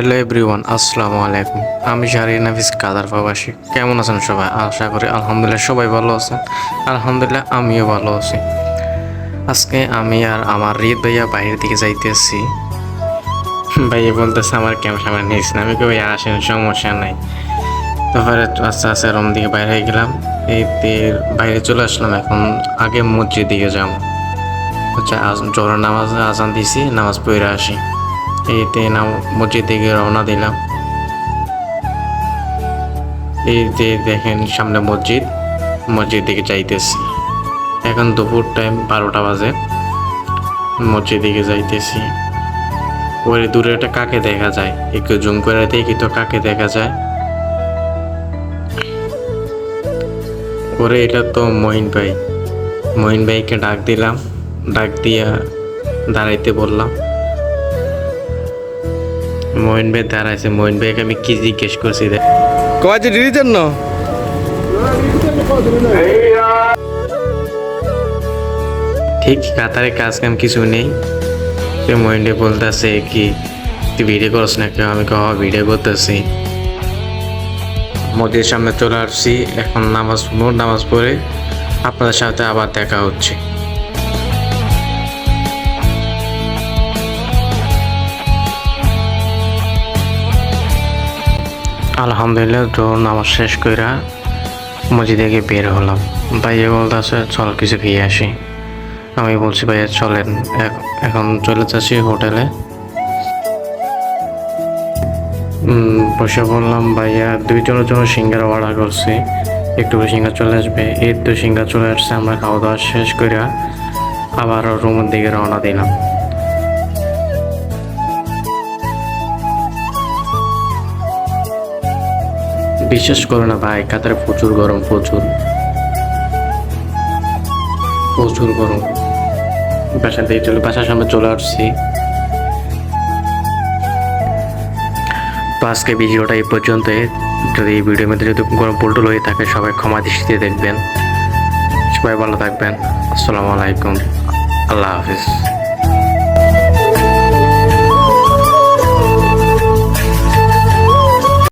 Hello everyone, আসসালামু আলাইকুম। আমি শাহরিয়ার নাফিস কাদার প্রবাসী। কেমন আছেন সবাই? আশা করি আলহামদুলিল্লাহ সবাই ভালো আছেন। আলহামদুলিল্লাহ আমিও ভালো আছি। আজকে আমি আর আমার রিদ ভাইয়া বাইরের দিকে যাইতেছি। ভাইয়া বলতেছে আমার ক্যামেরা নিস না। আমি কই আসেন, সমস্যা নাই। তারপরে আস্তে আস্তে রুম দিকে বাইরে হয়ে গেলাম। বাইরে চলে আসলাম। এখন আগে মসজিদ দিকে যাবো। হচ্ছে জোহরের নামাজ আজান দিছি, নামাজ পড়ে আসি। মসজিদ দিকে রওনা দিলাম। এই যে দেখেন সামনে মসজিদ দিকে যাইতেছি। এখন দুপুর টাইম 12টা বাজে। মসজিদ দিকে যাইতেছি। ওই দূরে একটা কাকে দেখা যায়, একটু জুম করে দেখি তো কাকে দেখা যায়। ওরে এটা তো মহিন ভাইকে ডাক দিলাম। ডাক দিয়া দাঁড়াইতে বললাম। মহিন ভাই দাঁড়াইছে। মহিন ভাইকে আমি কি জিজ্ঞেস করছি দেখ কয়েছে ডিলির জন্য ঠিক কাতারে কাজ কাম কিছু নেই। সে মহিন ভাই বলতেছে কি তুই ভিডিও করছ না কেউ? আমি কহ ভিডিও করতেছি। মসজিদের সামনে চলে আসছি। এখন নামাজ পড়ে আপনাদের সাথে আবার দেখা হচ্ছে। আলহামদুলিল্লাহ নামাজ শেষ কইরা মসজিদ থেকে বের হলাম। ভাইয়া বলতেছে চল কিছু খেয়ে আসি। আমি বলছি ভাইয়া চলেন। এখন চলে যাচ্ছি হোটেলে। বসে বললাম ভাইয়া 2 জনের জন্য সিঙ্গারা অর্ডার করছি, একটু সিঙ্গার চলে আসবে। এই তো সিঙ্গার চলে আসছে। আমরা খাওয়া দাওয়া শেষ কইরা আবার রুমের দিকে রওনা দিলাম। বিশ্বাস করো না ভাই, কাতারে প্রচুর গরম, প্রচুর গরম। বাসার সামনে চলে আসছি। তো আজকে ভিডিওটা এই পর্যন্তই। যদি এই ভিডিওর মধ্যে যদি গরম পোল্টুল হয়ে থাকে সবাই ক্ষমা দৃষ্টিতে দেখবেন। সবাই ভালো থাকবেন। আসসালামু আলাইকুম, আল্লাহ হাফিজ।